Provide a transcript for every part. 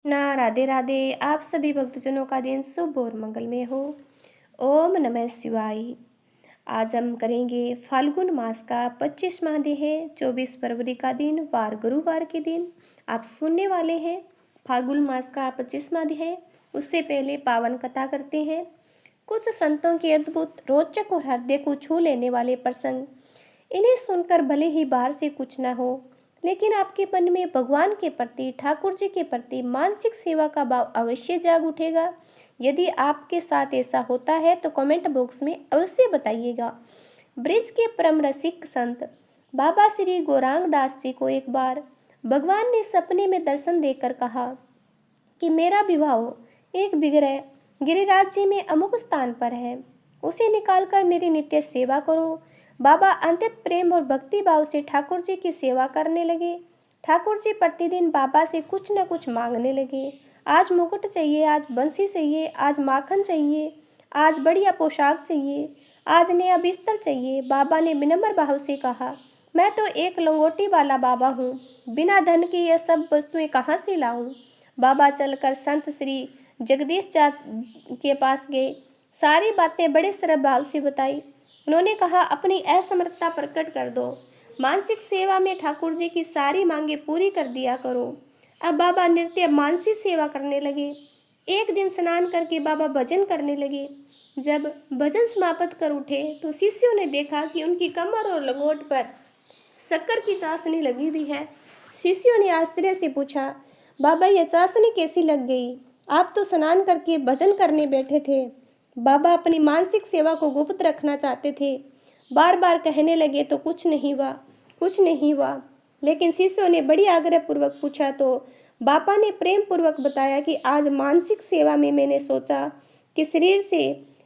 ना राधे राधे। आप सभी भक्तजनों का दिन शुभ और मंगलमय हो। ओम नमः शिवाय। आज हम करेंगे फाल्गुन मास का 25वां दिन है, 24 फरवरी का दिन, वार गुरुवार के दिन आप सुनने वाले हैं। फाल्गुन मास का 25वां दिन है। उससे पहले पावन कथा करते हैं। कुछ संतों के अद्भुत, रोचक और हृदय को छू लेने वाले प्रसंग। इन्हें सुनकर भले ही बाहर से कुछ न हो, लेकिन आपके मन में भगवान के प्रति, ठाकुर जी के प्रति मानसिक सेवा का भाव अवश्य जाग उठेगा। यदि आपके साथ ऐसा होता है तो कमेंट बॉक्स में अवश्य बताइएगा। ब्रिज के परम रसिक संत बाबा श्री गौरांग दास जी को एक बार भगवान ने सपने में दर्शन देकर कहा कि मेरा विवाह एक विग्रह गिरिराज जी में अमुक स्थान पर है, उसे निकालकर मेरी नित्य सेवा करो। बाबा अंतित प्रेम और भक्ति भाव से ठाकुर जी की सेवा करने लगे। ठाकुर जी प्रतिदिन बाबा से कुछ न कुछ मांगने लगे। आज मुकुट चाहिए, आज बंसी चाहिए, आज माखन चाहिए, आज बढ़िया पोशाक चाहिए, आज नया बिस्तर चाहिए। बाबा ने विनम्र भाव से कहा, मैं तो एक लंगोटी वाला बाबा हूँ, बिना धन की यह सब वस्तुएं कहाँ से लाऊं। बाबा चलकर संत श्री जगदीश के पास गए। सारी बातें बड़े सरल भाव से बताई। उन्होंने कहा, अपनी असमर्थता प्रकट कर दो, मानसिक सेवा में ठाकुर जी की सारी मांगे पूरी कर दिया करो। अब बाबा नित्य मानसिक सेवा करने लगे। एक दिन स्नान करके बाबा भजन करने लगे। जब भजन समाप्त कर उठे तो शिष्यों ने देखा कि उनकी कमर और लंगोट पर शक्कर की चाशनी लगी हुई है। शिष्यों ने आश्चर्य से पूछा, बाबा यह चाशनी कैसी लग गई? आप तो स्नान करके भजन करने बैठे थे। बाबा अपनी मानसिक सेवा को गुप्त रखना चाहते थे। बार बार कहने लगे तो कुछ नहीं हुआ, कुछ नहीं हुआ। लेकिन शिष्यों ने बड़ी आग्रह पूर्वक पूछा तो बाबा ने प्रेम पूर्वक बताया कि आज मानसिक सेवा में मैंने सोचा कि शरीर से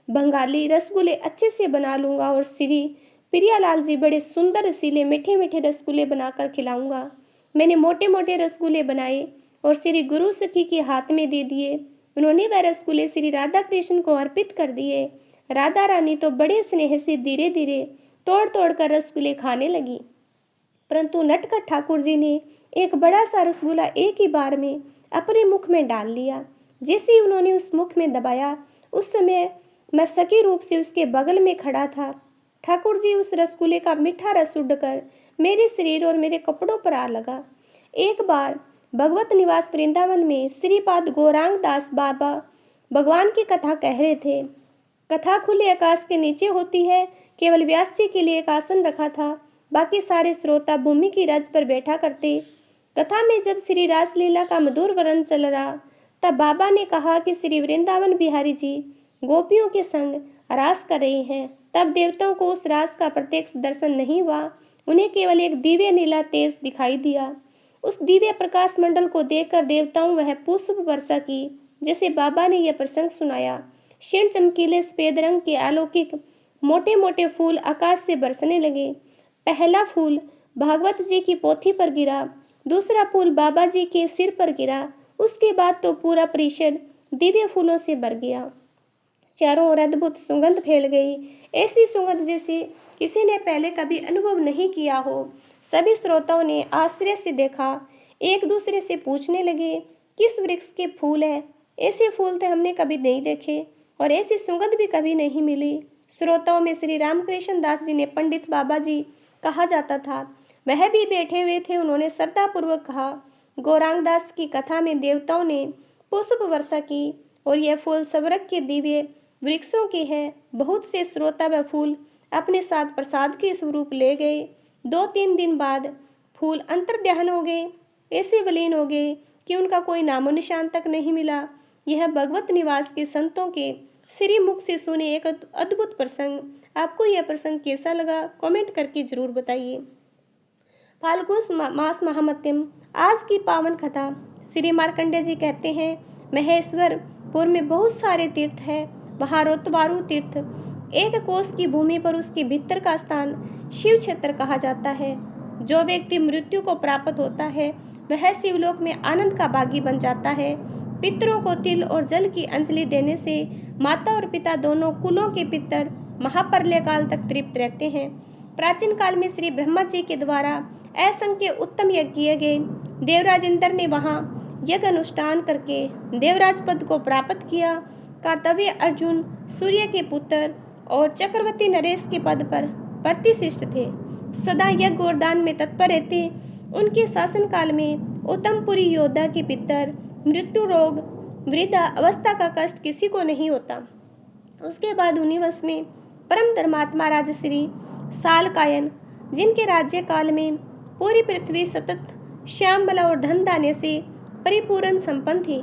बंगाली रसगुल्ले अच्छे से बना लूँगा और श्री प्रियालाल जी बड़े सुंदर रसीले मीठे मीठे रसगुल्ले बनाकर खिलाऊंगा। मैंने मोटे मोटे रसगुल्ले बनाए और श्री गुरु सखी के हाथ में दे दिए। उन्होंने वह रसगुल्ले श्री राधा कृष्ण को अर्पित कर दिए। राधा रानी तो बड़े स्नेह से धीरे धीरे तोड़ तोड़ कर रसगुल्ले खाने लगी। परंतु नटखट ठाकुर जी ने एक बड़ा सा रसगुल्ला एक ही बार में अपने मुख में डाल लिया। जैसे ही उन्होंने उस मुख में दबाया, उस समय मैं सखी रूप से उसके बगल में खड़ा था। ठाकुर जी उस रसगुल्ले का मीठा रस उड़कर मेरे शरीर और मेरे कपड़ों पर आ लगा। एक बार भगवत निवास वृंदावन में श्रीपाद गौरांग दास बाबा भगवान की कथा कह रहे थे। कथा खुले आकाश के नीचे होती है। केवल व्यास जी के लिए एक आसन रखा था, बाकी सारे श्रोता भूमि की रज पर बैठा करते। कथा में जब श्री रासलीला का मधुर वर्णन चल रहा, तब बाबा ने कहा कि श्री वृंदावन बिहारी जी गोपियों के संग रास कर रहे हैं। तब देवताओं को उस रास का प्रत्यक्ष दर्शन नहीं हुआ, उन्हें केवल एक दिव्य नीला तेज दिखाई दिया। उस दिव्य प्रकाश मंडल को देखकर देवताओं वह पुष्प वर्षा की, जैसे बाबा ने यह प्रसंग सुनाया। क्षीण चमकीले सफेद रंग के अलौकिक मोटे मोटे फूल आकाश से बरसने लगे। पहला फूल भागवत जी की पोथी पर गिरा, दूसरा फूल बाबा जी के सिर पर गिरा, उसके बाद तो पूरा परिसर दिव्य फूलों से भर गया। चारों ओर अद्भुत सुगंध फैल गई, ऐसी सुगंध जैसी किसी ने पहले कभी अनुभव नहीं किया हो। सभी श्रोताओं ने आश्चर्य से देखा, एक दूसरे से पूछने लगे, किस वृक्ष के फूल है? ऐसे फूल तो हमने कभी नहीं देखे और ऐसी सुगंध भी कभी नहीं मिली। श्रोताओं में श्री रामकृष्ण दास जी ने पंडित बाबा जी कहा जाता था, वह भी बैठे हुए थे। उन्होंने श्रद्धापूर्वक कहा, गौरांग दास की कथा में देवताओं ने पुष्प वर्षा की और यह फूल स्वर्ग के दिव्य वृक्षों के हैं। बहुत से श्रोता व फूल अपने साथ प्रसाद के स्वरूप ले गए। 2-3 दिन बाद फूल अंतर्ध्यान हो गए, ऐसे विलीन हो गए कि उनका कोई नामो निशान तक नहीं मिला। यह भगवत निवास के संतों के श्री मुख से सुने एक अद्भुत प्रसंग। आपको यह प्रसंग कैसा लगा, कमेंट करके जरूर बताइए। फाल्गुन मास महामत्यम। आज की पावन कथा। श्री मार्कंडेय जी कहते हैं, महेश्वरपुर में बहुत सारे तीर्थ हैं। वहाँ रोतवारू तीर्थ एक कोस की भूमि पर उसके भीतर का स्थान शिव क्षेत्र कहा जाता है। जो व्यक्ति मृत्यु को प्राप्त होता है वह शिवलोक में आनंद का भागी बन जाता है। पितरों को तिल और जल की अंजलि देने से माता और पिता दोनों कुलों के पितर महाप्रलय काल तक तृप्त रहते हैं। प्राचीन काल में श्री ब्रह्मा जी के द्वारा असंख्य उत्तम यज्ञ किए गए। देवराज इंद्र ने वहाँ यज्ञ अनुष्ठान करके देवराज पद को प्राप्त किया। कार्तवीय अर्जुन सूर्य के पुत्र और चक्रवर्ती नरेश के पद पर प्रतिष्ठित थे। सदा यज्ञ और दान में तत्पर रहते। उनके शासनकाल में उत्तमपुरी योद्धा के पितर मृत्यु रोग वृद्धा अवस्था का कष्ट किसी को नहीं होता। उसके बाद 19 वर्ष में परम धर्मात्मा राजश्री सालकायन, जिनके राज्यकाल में पूरी पृथ्वी सतत श्यामला और धन दाने से परिपूर्ण संपन्न थी।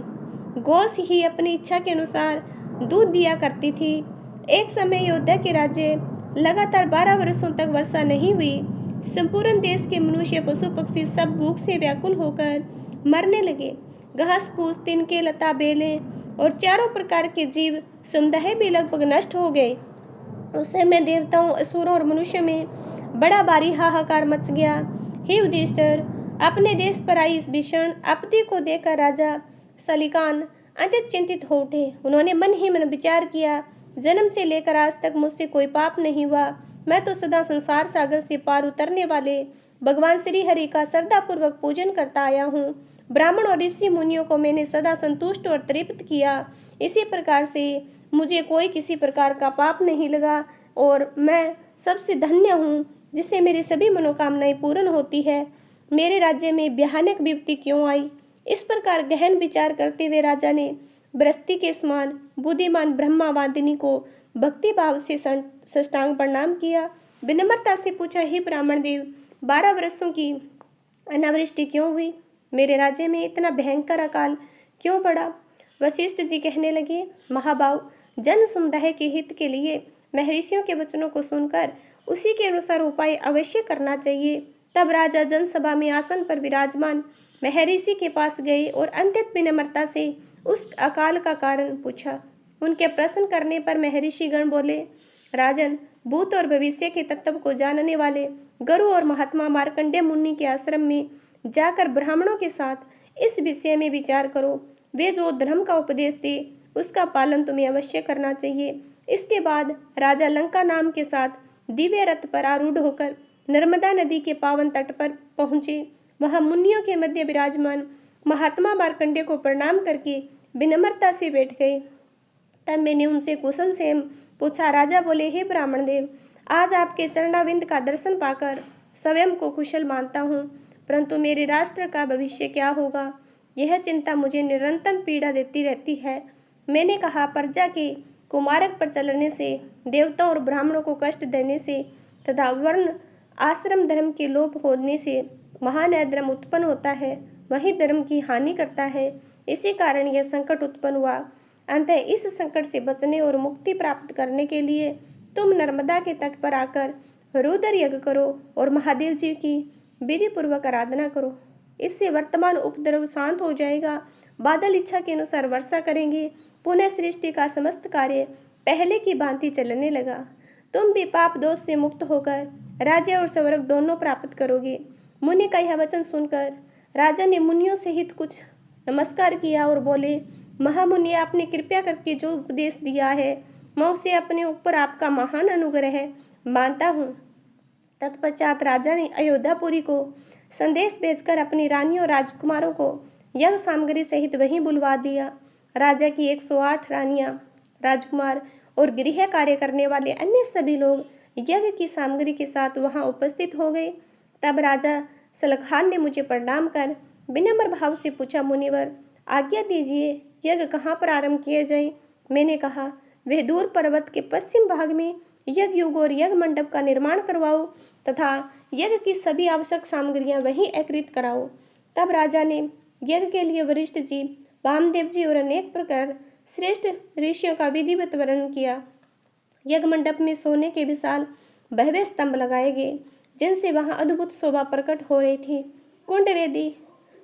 गौस ही अपनी इच्छा के अनुसार दूध दिया करती थी। एक समय योद्धा के राज्य लगातार 12 वर्षों तक वर्षा नहीं हुई। संपूर्ण देश के मनुष्य पशु पक्षी सब भूख से व्याकुल होकर मरने लगे। घास फूस तिनके लता बेलें और चारों प्रकार के जीव समुदाय भी लगभग नष्ट हो गए। उस समय देवताओं असुरों और मनुष्यों में बड़ा भारी हाहाकार मच गया। हे युधिष्ठिर, अपने देश पर आई इस भीषण आपत्ति को देखकर राजा सलीकान अत्यंत चिंतित हो उठे। उन्होंने मन ही मन विचार किया, जन्म से लेकर आज तक मुझसे कोई पाप नहीं हुआ। मैं तो सदा संसार सागर से पार उतरने वाले भगवान श्री हरि का श्रद्धापूर्वक पूजन करता आया हूँ। ब्राह्मण और ऋषि मुनियों को मैंने सदा संतुष्ट और तृप्त किया। इसी प्रकार से मुझे कोई किसी प्रकार का पाप नहीं लगा और मैं सबसे धन्य हूँ जिससे मेरी सभी मनोकामनाएं पूर्ण होती है। मेरे राज्य में भयानक विपत्ति क्यों आई? इस प्रकार गहन विचार करते हुए राजा ने बृहस्पति के समान बुद्धिमान ब्रह्मा वादिनी को भक्ति भाव से साष्टांग प्रणाम किया। विनम्रता से पूछा, हे ब्राह्मण देव, 12 वर्षों की अनावृष्टि क्यों हुई? मेरे राज्य में इतना भयंकर अकाल क्यों पड़ा? वशिष्ठ जी कहने लगे, महाभाव, जन समुदाय के हित के लिए महर्षियों के वचनों को सुनकर उसी के अनुसार उपाय अवश्य करना चाहिए। तब राजा जनसभा में आसन पर विराजमान महर्षि के पास गए और अत्यंत विनम्रता से उस अकाल का कारण पूछा। उनके प्रश्न करने पर महर्षि गण बोले, राजन, भूत और भविष्य के तत्व को जानने वाले गुरु और महात्मा मार्कंडेय मुनि के आश्रम में जाकर ब्राह्मणों के साथ इस विषय में विचार करो। वे जो धर्म का उपदेश दे उसका पालन तुम्हें अवश्य करना चाहिए। इसके बाद राजा लंका नाम के साथ दिव्य रथ पर आरूढ़ होकर नर्मदा नदी के पावन तट पर पहुंचे। वहां मुनियों के मध्य विराजमान महात्मा मार्कंडेय को प्रणाम करके विनम्रता से बैठ गए। तब मैंने उनसे कुशल से पूछा। राजा बोले, हे ब्राह्मण देव, आज आपके चरणाविंद का दर्शन पाकर स्वयं को कुशल मानता हूँ, परंतु मेरे राष्ट्र का भविष्य क्या होगा, यह चिंता मुझे निरंतर पीड़ा देती रहती है। मैंने कहा, प्रजा के कुमार्ग पर चलने से, देवताओं और ब्राह्मणों को कष्ट देने से तथा वर्ण आश्रम धर्म के लोप होने से महान अधर्म उत्पन्न होता है, वही धर्म की हानि करता है। इसी कारण यह संकट उत्पन्न हुआ। अंतः इस संकट से बचने और मुक्ति प्राप्त करने के लिए तुम नर्मदा के तट पर आकर रुद्र यज्ञ करो और महादेव जी की विधि पूर्वक आराधना करो। इससे वर्तमान उपद्रव शांत हो जाएगा। बादल इच्छा के अनुसार वर्षा करेंगे। पुनः सृष्टि का समस्त कार्य पहले की भांति चलने लगा। तुम भी पाप दोष से मुक्त होकर राज्य और स्वर्ग दोनों प्राप्त करोगे। मुनि का यह वचन सुनकर राजा ने मुनियों सहित कुछ नमस्कार किया और बोले, महामुनि, आपने कृपया करके जो उपदेश दिया है मैं उसे अपने ऊपर आपका महान अनुग्रह मानता हूँ। तत्पश्चात राजा ने अयोध्यापुरी को संदेश भेजकर अपनी रानी और राजकुमारों को यज्ञ सामग्री सहित वहीं बुलवा दिया। राजा की 108 रानियां, राजकुमार और गृह कार्य करने वाले अन्य सभी लोग यज्ञ की सामग्री के साथ वहां उपस्थित हो गए। तब राजा सलखान ने मुझे प्रणाम कर विनम्र भाव से पूछा, मुनिवर, आज्ञा दीजिए, यज्ञ कहाँ पर आरंभ किए जाए? मैंने कहा, वह दूर पर्वत के पश्चिम भाग में यज्ञ युग और यज्ञ मंडप का निर्माण करवाओ तथा यज्ञ की सभी आवश्यक सामग्रियां वहीं एकत्रित कराओ। तब राजा ने यज्ञ के लिए वरिष्ठ जी, वामदेव जी और अनेक प्रकार श्रेष्ठ ऋषियों का विधिवत वर्णन किया। यज्ञ मंडप में सोने के विशाल भव्य स्तंभ लगाए गए, जिनसे वहां अद्भुत शोभा प्रकट हो रही थी। कुंड वेदी,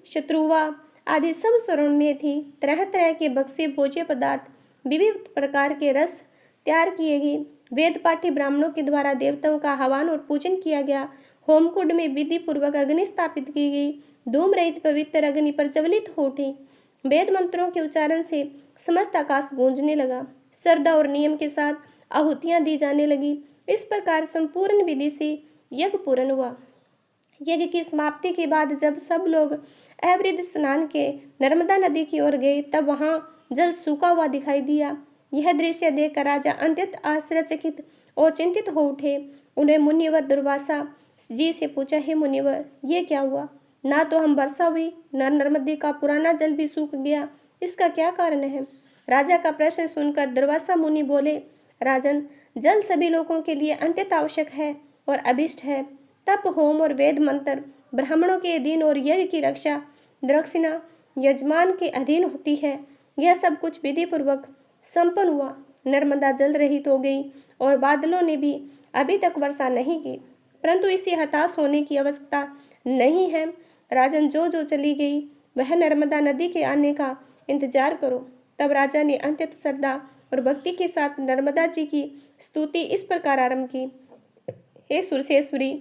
शत्रुवा आदि सब स्वर्ण में थी। तरह तरह के बक्से, भोज्य पदार्थ, विविध प्रकार के रस तैयार किए गए। वेद पाठी ब्राह्मणों के द्वारा देवताओं का हवन और पूजन किया गया। होमकुंड में विधि पूर्वक अग्नि स्थापित की गई। धूम रहित पवित्र अग्नि प्रज्वलित हो उठी। वेद मंत्रों के उच्चारण से समस्त आकाश गूंजने लगा। श्रद्धा और नियम के साथ आहुतियां दी जाने लगी। इस प्रकार संपूर्ण विधि से यज्ञ पूर्ण हुआ। यज्ञ की समाप्ति के बाद जब सब लोग अवृद्ध स्नान के नर्मदा नदी की ओर गए तब वहां जल सूखा हुआ दिखाई दिया। यह दृश्य देखकर राजा अत्यंत आश्चर्यचकित और चिंतित हो उठे। उन्हें मुनिवर दुर्वासा जी से पूछा, हे मुनिवर, ये क्या हुआ? ना तो हम वर्षा हुई, न नर्मदे का पुराना जल भी सूख गया। इसका क्या कारण है? राजा का प्रश्न सुनकर दुर्वासा मुनि बोले, राजन, जल सभी लोगों के लिए अत्यंत आवश्यक है और अभिष्ट है। तप, होम और वेद मंत्र, ब्राह्मणों के अधीन और यज्ञ की रक्षा, दक्षिणा यजमान के अधीन होती है। यह सब कुछ विधि पूर्वक संपन्न हुआ। नर्मदा जल रहित हो गई और बादलों ने भी अभी तक वर्षा नहीं की, परंतु इसे हताश होने की आवश्यकता नहीं है। राजन, जो जो चली गई वह नर्मदा नदी के आने का इंतजार करो। तब राजा ने अत्यंत श्रद्धा और भक्ति के साथ नर्मदा जी की स्तुति इस प्रकार आरंभ की। हे सुरसेश्वरी,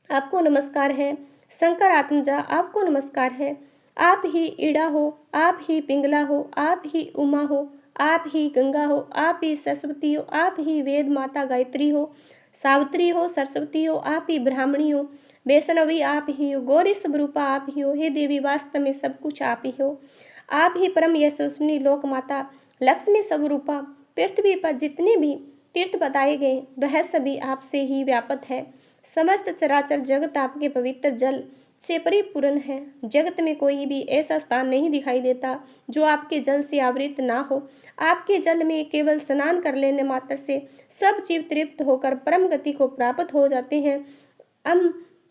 आपको नमस्कार है। शंकर आत्मजा, आपको नमस्कार है। आप ही ईड़ा हो, आप ही पिंगला हो, आप ही उमा हो, आप ही गंगा हो, आप ही सरस्वती हो, आप ही वेद माता गायत्री हो, सावित्री हो, सरस्वती हो, आप ही ब्राह्मणी हो, वैष्णवी आप ही हो, गौरी स्वरूपा आप ही हो। हे देवी, वास्तव में सब कुछ आप ही हो। आप ही परम यशस्विनी लोक माता लक्ष्मी स्वरूपा। पृथ्वी पर जितने भी तीर्थ बताए गए वह सभी आपसे ही व्यापक है। समस्त चराचर जगत आपके पवित्र जल से परिपूर्ण है। जगत में कोई भी ऐसा स्थान नहीं दिखाई देता जो आपके जल से आवृत ना हो। आपके जल में केवल स्नान कर लेने मात्र से सब जीव तृप्त होकर परम गति को प्राप्त हो जाते हैं।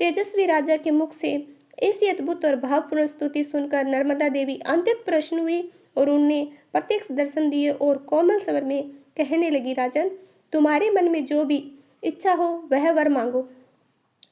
तेजस्वी राजा के मुख से ऐसी अद्भुत और भावपूर्ण स्तुति सुनकर नर्मदा देवी अत्यंत प्रसन्न हुई और उन्हें प्रत्यक्ष दर्शन दिए और कोमल स्वर में कहने लगी, राजन, तुम्हारे मन में जो भी इच्छा हो वह वर मांगो।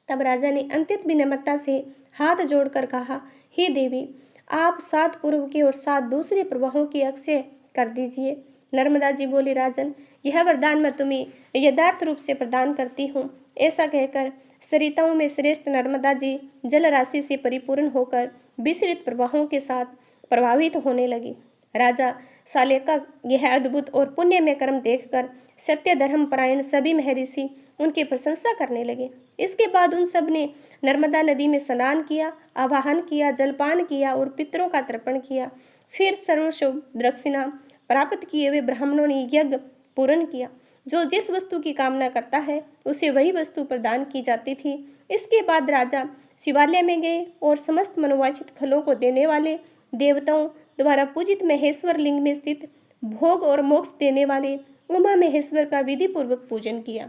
तब राजा ने अत्यंत विनम्रता से हाथ जोड़कर कहा, हे देवी, आप 7 पूर्व के और 7 दूसरे प्रवाहों की अक्षय कर दीजिए। नर्मदा जी बोली, राजन, यह वरदान मैं तुम्हें यथार्थ रूप से प्रदान करती हूँ। ऐसा कहकर सरिताओं में श्रेष्ठ नर्मदा जी जल राशि से परिपूर्ण होकर विस्तृत प्रवाहों के साथ प्रभावित होने लगी। राजा साले का यह अद्भुत और पुण्यमय कर्म देखकर सत्य धर्म परायण सभी महर्षि उनकी प्रशंसा करने लगे। इसके बाद उन सब ने नर्मदा नदी में स्नान किया, आवाहन किया, जलपान किया और पितरों का तर्पण किया। फिर सर्वस्व दक्षिणा प्राप्त किए हुए ब्राह्मणों ने यज्ञ पूर्ण किया। जो जिस वस्तु की कामना करता है उसे वही वस्तु प्रदान की जाती थी। इसके बाद राजा शिवालय में गए और समस्त मनोवांछित फलों को देने वाले देवताओं द्वारा पूजित महेश्वर लिंग में स्थित भोग और मोक्ष देने वाले उमा महेश्वर का विधि पूर्वक पूजन किया।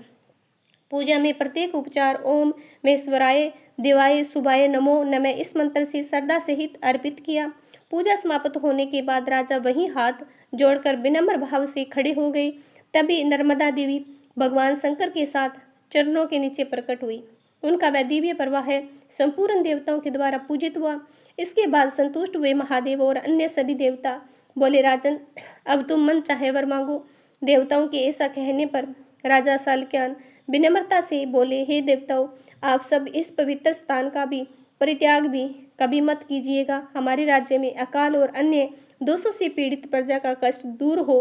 पूजा में प्रत्येक उपचार ओम महेश्वराय देवाय शुभाय नमो नमः इस मंत्र से श्रद्धा सहित अर्पित किया। पूजा समाप्त होने के बाद राजा वहीं हाथ जोड़कर विनम्र भाव से खड़े हो गए। तभी नर्मदा देवी भगवान शंकर के साथ चरणों के नीचे प्रकट हुई। उनका वह दिव्य प्रवाह संपूर्ण देवताओं के द्वारा पूजित हुआ। इसके बाद संतुष्ट हुए महादेव और अन्य सभी देवता बोले, राजन, अब तुम मन चाहे वर मांगो। देवताओं के ऐसा कहने पर राजा साल्क्यान विनम्रता से बोले, हे देवताओं, आप सब इस पवित्र स्थान का भी परित्याग भी कभी मत कीजिएगा। हमारे राज्य में अकाल और अन्य दोषों से पीड़ित प्रजा का कष्ट दूर हो,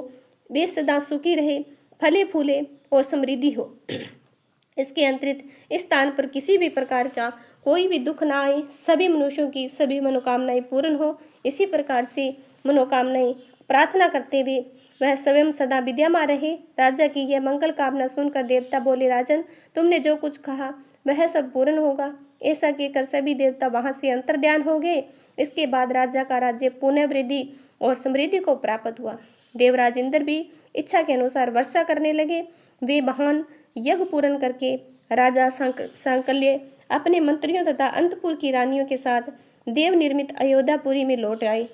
वे सदा सुखी रहे, फले फूले और समृद्धि हो। इसके अंतरिक्त इस स्थान पर किसी भी प्रकार का कोई भी दुख ना आए, सभी मनुष्यों की सभी मनोकामनाएं पूर्ण हो। इसी प्रकार से मनोकामनाएं प्रार्थना करते हुए वह स्वयं सदा विद्यमान रहे। राजा की यह मंगल कामना सुनकर देवता बोले, राजन, तुमने जो कुछ कहा वह सब पूर्ण होगा। ऐसा कहकर सभी देवता वहां से अंतर्ध्यान हो गए। इसके बाद राजा का राज्य पुनः वृद्धि और समृद्धि को प्राप्त हुआ। देवराज इंद्र भी इच्छा के अनुसार वर्षा करने लगे। वे महान यज्ञ पूर्ण करके राजा सांकल्य अपने मंत्रियों तथा अंतपुर की रानियों के साथ देव निर्मित अयोध्यापुरी में लौट आए।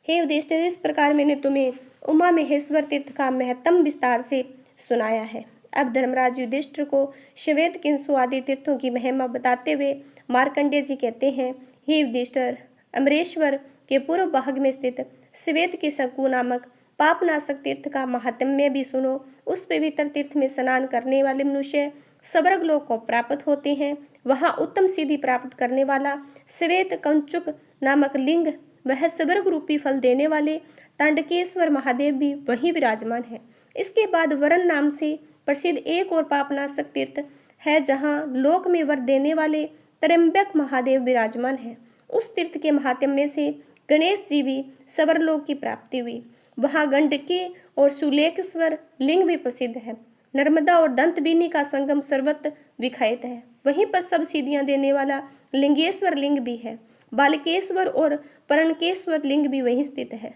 हे युधिष्ठिर, इस प्रकार मैंने तुम्हें उमा महेश्वर तीर्थ का महत्तम विस्तार से सुनाया है। अब धर्मराज युधिष्ठिर को श्वेत किंसु आदि तीर्थों की महिमा बताते हुए मार्कंडेय जी कहते हैं, हे युधिष्ठिर, अमरेश्वर के पूर्व भाग में स्थित श्वेत की शंकु नामक पापनाशक तीर्थ का महात्म्य भी सुनो। उस पवित्र तीर्थ में स्नान करने वाले मनुष्य स्वर्ग लोक को प्राप्त होते हैं। वहां उत्तम सिद्धि प्राप्त करने वाला श्वेत कंचुक नामक लिंग, वह स्वर्ग रूपी फल देने वाले तांडकेश्वर महादेव भी वहीं विराजमान है। इसके बाद वरण नाम से प्रसिद्ध एक और पापनाशक तीर्थ है, जहाँ लोक में वर देने वाले त्र्यंबक महादेव विराजमान है। उस तीर्थ के महात्म्य से गणेश जी भी स्वर्गलोक की प्राप्ति हुई। वहाँ गंडकी और शूलेश्वर लिंग भी प्रसिद्ध है। नर्मदा और दंतबिनी का संगम सर्वत्र विख्यात है। वहीं पर सब सिद्धियां देने वाला लिंगेश्वर लिंग भी है। बालकेश्वर और पर्णकेश्वर लिंग भी वहीं स्थित है।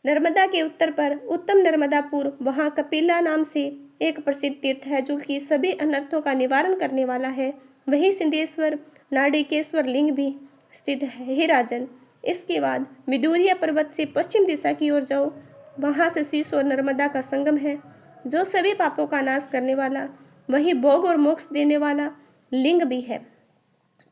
नर्मदा के उत्तर पर उत्तम नर्मदापुर, वहाँ कपिला नाम से एक प्रसिद्ध तीर्थ है जो कि सभी अनर्थों का निवारण करने वाला है। वहीं सिंधेश्वर नाडिकेश्वर लिंग भी स्थित है। हे राजन, इसके बाद विदुरिया पर्वत से पश्चिम दिशा की ओर जाओ। वहाँ से शीश और नर्मदा का संगम है जो सभी पापों का नाश करने वाला, वही भोग और मोक्ष देने वाला लिंग भी है।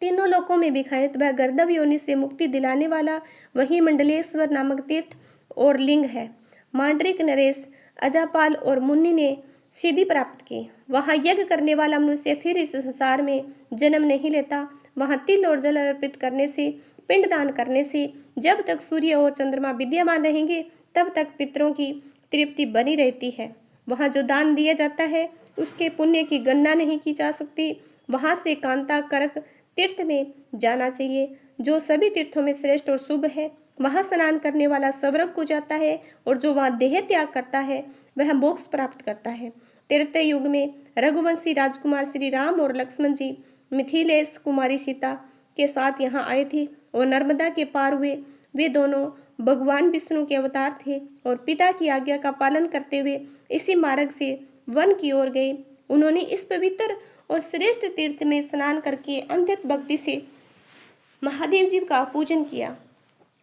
तीनों लोकों में विख्यात वह गर्दभ योनि से मुक्ति दिलाने वाला वही मंडलेश्वर नामक तीर्थ और लिंग है। मांडरिक, नरेश, अजापाल और मुनि ने सिद्धि प्राप्त की। वहाँ यज्ञ करने वाला मनुष्य फिर इस संसार में जन्म नहीं लेता। वहाँ तिल और जल अर्पित करने से, पिंडदान करने से, जब तक सूर्य और चंद्रमा विद्यमान रहेंगे तब तक पितरों की तृप्ति बनी रहती है। वहाँ जो दान दिया जाता है उसके पुण्य की गणना नहीं की जा सकती। वहाँ से कांता करक तीर्थ में जाना चाहिए जो सभी तीर्थों में श्रेष्ठ और शुभ है। वहाँ स्नान करने वाला स्वर्ग को जाता है और जो वहाँ देह त्याग करता है वह मोक्ष प्राप्त करता है। त्रेता युग में रघुवंशी राजकुमार श्री राम और लक्ष्मण जी मिथिलेश कुमारी सीता के साथ यहाँ आए थे और नर्मदा के पार हुए। वे दोनों भगवान विष्णु के अवतार थे और पिता की आज्ञा का पालन करते हुए इसी मार्ग से वन की ओर गए। उन्होंने इस पवित्र और श्रेष्ठ तीर्थ में स्नान करके अत्यंत भक्ति से महादेव जी का पूजन किया।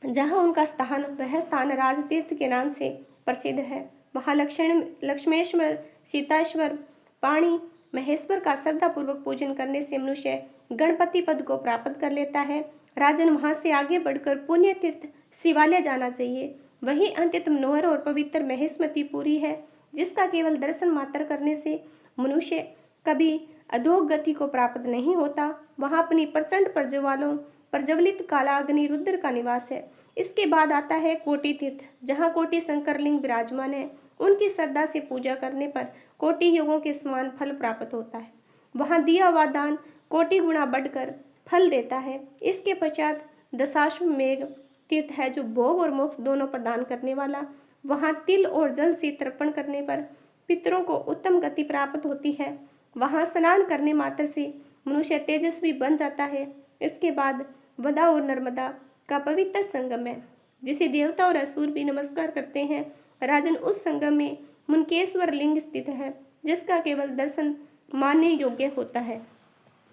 जहाँ उनका स्थान, वह स्थान राज तीर्थ के नाम से प्रसिद्ध है। वहाँ लक्ष्मेश्वर, सीताश्वर, पाणी, महेश्वर का श्रद्धापूर्वक पूजन करने से मनुष्य गणपति पद को प्राप्त कर लेता है। राजन, वहाँ से आगे बढ़कर पुण्य तीर्थ शिवालय जाना चाहिए। वही अत्यंत मनोहर और पवित्र महेशमतीपुरी है जिसका केवल दर्शन मात्र करने से मनुष्य कभी अधोगति को प्राप्त नहीं होता। वहाँ अपनी प्रचंड प्रज्वलों प्रज्वलित कालाग्नि रुद्र का निवास है। इसके बाद आता है कोटि तीर्थ, जहाँ कोटि शंकर लिंग विराजमान है। उनकी श्रद्धा से पूजा करने पर कोटि युगों के समान फल प्राप्त होता है। वहाँ दिया हुआ दान कोटि गुणा बढ़कर फल देता है। इसके पश्चात दशाश्वमेध तीर्थ है जो भोग और मोक्ष दोनों प्रदान करने वाला। वहाँ तिल और जल से तर्पण करने पर पितरों को उत्तम गति प्राप्त होती है। वहाँ स्नान करने मात्र से मनुष्य तेजस्वी बन जाता है। इसके बाद वदा और नर्मदा का पवित्र संगम है जिसे देवता और असुर भी नमस्कार करते हैं। राजन, उस संगम में मुनकेश्वर लिंग स्थित है जिसका केवल दर्शन मानने योग्य होता है।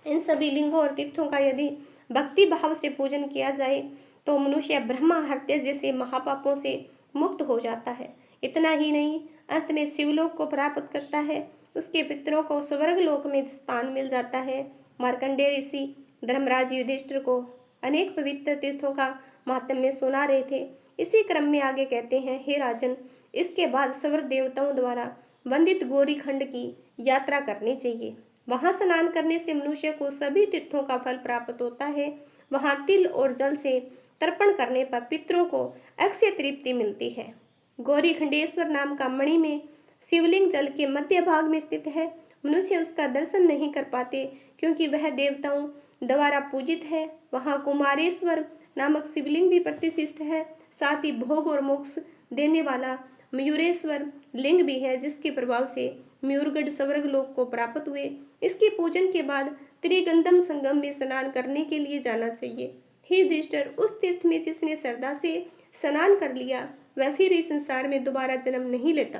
इन सभी लिंगों और तीर्थों का यदि भक्ति भाव से पूजन किया जाए तो मनुष्य ब्रह्मा हत्या जैसे महापापों से मुक्त हो जाता है। इतना ही नहीं, अंत में शिवलोक को प्राप्त करता है। उसके पितरों को स्वर्ग लोक में स्थान मिल जाता है। मार्कंडेय ऋषि धर्मराज युधिष्ठिर को अनेक पवित्र तीर्थों का महात्म्य सुना रहे थे। इसी क्रम में आगे कहते हैं, हे राजन, इसके बाद स्वर्ग देवताओं द्वारा वंदित गौरी खंड की यात्रा करनी चाहिए। वहां स्नान करने से मनुष्य को सभी तीर्थों का फल प्राप्त होता है। वहां तिल और जल से तर्पण करने पर पितरों को अक्षय तृप्ति मिलती है। गौरी खंडेश्वर नाम का मणि में शिवलिंग जल के मध्य भाग में स्थित है। मनुष्य उसका दर्शन नहीं कर पाते क्योंकि वह देवताओं द्वारा पूजित है। वहाँ कुमारेश्वर नामक शिवलिंग भी प्रतिष्ठित है। साथ ही भोग और मोक्ष देने वाला मयूरेश्वर लिंग भी है जिसके प्रभाव से मयूरगढ़ स्वर्ग लोक को प्राप्त हुए। इसके पूजन के बाद त्रिगंधम संगम में स्नान करने के लिए जाना चाहिए। हे युधिष्ठिर, उस तीर्थ में जिसने श्रद्धा से स्नान कर लिया वह फिर इस संसार में दोबारा जन्म नहीं लेता।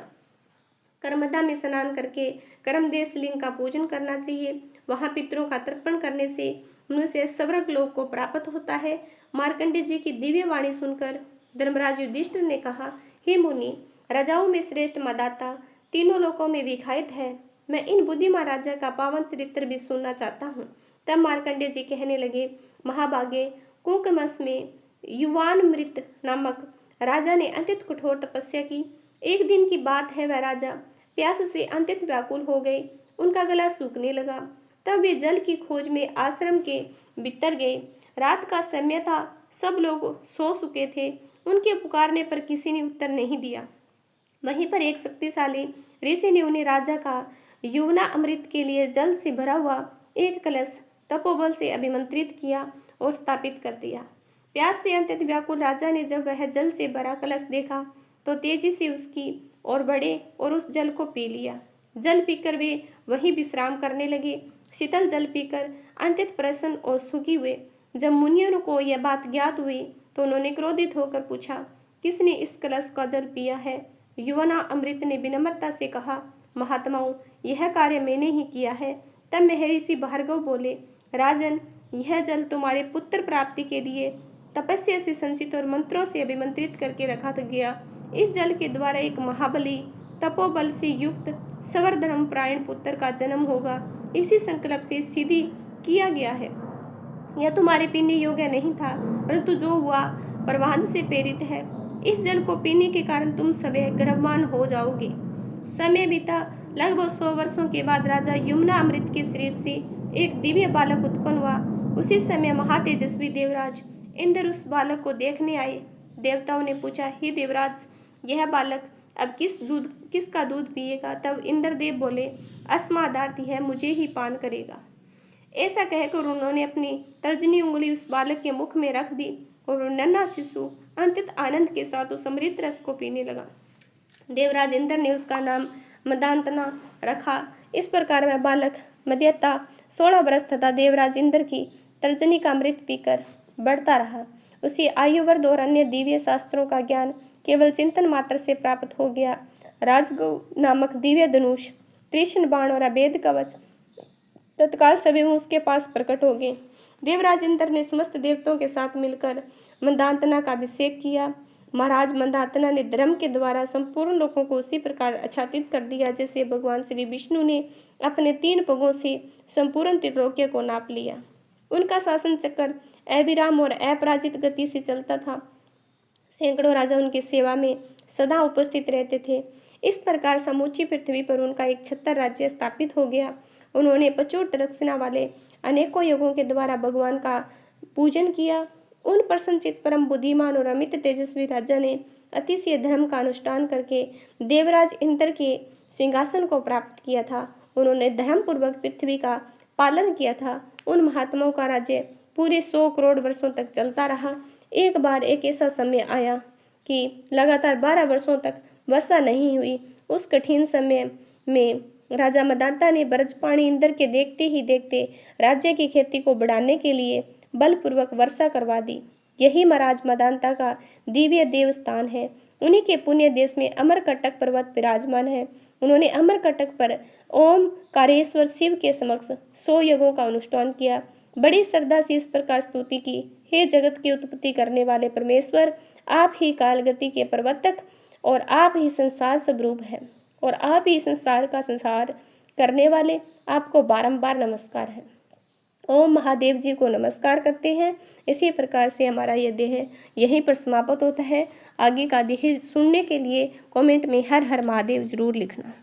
कर्मदा में स्नान करके कर्मदेश लिंग का पूजन करना चाहिए। वहाँ पितरों का तर्पण करने से मनुष्य स्वर्ग लोक को प्राप्त होता है। मार्कंडेय जी की दिव्य वाणी सुनकर धर्मराज युधिष्ठिर ने कहा, हे मुनि, राजाओं में श्रेष्ठ मदाता तीनों लोकों में विख्यात है। मैं इन बुद्धिमान राजा का पावन चरित्र भी सुनना चाहता हूँ। तब मार्कंडेय जी कहने लगे, महाभागे, कुंकमस में युवानमृत नामक राजा ने अत्यंत कठोर तपस्या की। एक दिन की बात है, वह राजा प्यास से अत्यंत व्याकुल हो गए। उनका गला सूखने लगा। तब वे जल की खोज में आश्रम के भीतर गए। रात का समय था, सब लोग सो चुके थे। उनके पुकारने पर किसी ने उत्तर नहीं दिया। वहीं पर एक शक्तिशाली ऋषि ने उन्हें राजा का युवना अमृत के लिए जल से भरा हुआ एक कलश तपोबल से अभिमंत्रित किया और स्थापित कर दिया। प्यास से अत्यंत व्याकुल राजा ने जब वह जल से भरा कलश देखा तो तेजी से उसकी ओर बढ़े और उस जल को पी लिया। जल पीकर वे वहीं विश्राम करने लगे। शीतल जल पीकर अत्यंत प्रसन्न और सुखी हुए। जब मुनियों को यह बात ज्ञात हुई तो उन्होंने क्रोधित होकर पूछा, किसने इस कलश का जल पिया है? युवना अमृत ने विनम्रता से कहा, महात्माओं, यह कार्य मैंने ही किया है। तब महर्षि भार्गव बोले, राजन, यह जल तुम्हारे पुत्र प्राप्ति के लिए तपस्या से संचित और मंत्रों से अभिमंत्रित करके रखा गया। इस जल के द्वारा एक महाबली तपोबल से युक्त सवर धर्मपरायण पुत्र का जन्म होगा। इसी संकल्प से सिद्धि किया गया है। यह तुम्हारे पीने योग्य नहीं था, परंतु जो हुआ प्रवाहन से प्रेरित है। इस जल को पीने के कारण तुम सभी गर्भवान हो जाओगे। समय बीता। लगभग 100 वर्षों के बाद राजा यमुना अमृत के शरीर से एक दिव्य बालक उत्पन्न हुआ। उसी समय महातेजस्वी देवराज इंद्र उस बालक को देखने आए। देवताओं ने पूछा, हे देवराज, यह बालक अब किसका दूध पिएगा? तब इंद्रदेव बोले, अस्मादार्थी है, मुझे ही पान करेगा। ऐसा कहकर उन्होंने अपनी तर्जनी उंगली उस बालक के मुख में रख दी और वो नन्हा शिशु अत्यंत आनंद के साथ उस अमृत रस को पीने लगा। देवराज इंद्र ने उसका नाम मदांतना रखा। इस प्रकार वह बालक मध्यता 16 वर्ष तथा देवराज इंद्र की तर्जनी का अमृत पीकर बढ़ता रहा। उसे आयुर्वेद और अन्य दिव्य शास्त्रों का ज्ञान केवल चिंतन मात्र से प्राप्त हो गया। राजगौ नामक दिव्य धनुष, कृष्ण बाण और अभेद कवच तत्काल सभी उसके पास प्रकट हो गए। देवराज इंद्र ने समस्त देवताओं के साथ मिलकर मंदातना का अभिषेक किया। महाराज मंदातना ने धर्म के द्वारा संपूर्ण लोगों को उसी प्रकार आच्छादित कर दिया जैसे भगवान श्री विष्णु ने अपने 3 पगों से संपूर्ण त्रिलोक्य को नाप लिया। उनका शासन चक्र अविराम और अपराजित गति से चलता था। सैकड़ों राजा उनकी सेवा में सदा उपस्थित रहते थे। इस प्रकार समूची पृथ्वी पर उनका एक छत्र राज्य स्थापित हो गया। उन्होंने प्रचुर दक्षिणा वाले अनेकों यज्ञों के द्वारा भगवान का पूजन किया। उन प्रसन्नचित परम बुद्धिमान और अमित तेजस्वी राजा ने अतिशय धर्म का अनुष्ठान करके देवराज इंद्र के सिंहासन को प्राप्त किया था। उन्होंने धर्म पूर्वक पृथ्वी का पालन किया था। उन महात्माओं का राज्य पूरे 100 करोड़ वर्षों तक चलता रहा। एक बार एक ऐसा समय आया कि लगातार 12 वर्षों तक वर्षा नहीं हुई। उस कठिन समय में राजा मदांता ने ब्रजपाणी इंद्र के देखते ही देखते राज्य की खेती को बढ़ाने के लिए बलपूर्वक वर्षा करवा दी। यही महाराज मदांता का दिव्य देवस्थान है। उन्हीं के पुण्य देश में अमरकटक पर्वत विराजमान है। उन्होंने अमरकटक पर ओम कारेश्वर शिव के समक्ष 100 यज्ञों का अनुष्ठान किया। बड़ी श्रद्धा से इस प्रकार स्तुति की, हे जगत की उत्पत्ति करने वाले परमेश्वर, आप ही कालगति के प्रवर्तक और आप ही संसार स्वरूप है और आप ही संसार का संसार करने वाले, आपको बारंबार नमस्कार है। ओम महादेव जी को नमस्कार करते हैं। इसी प्रकार से हमारा यह देह यहीं पर समाप्त होता है। आगे का देह सुनने के लिए कमेंट में हर हर महादेव जरूर लिखना।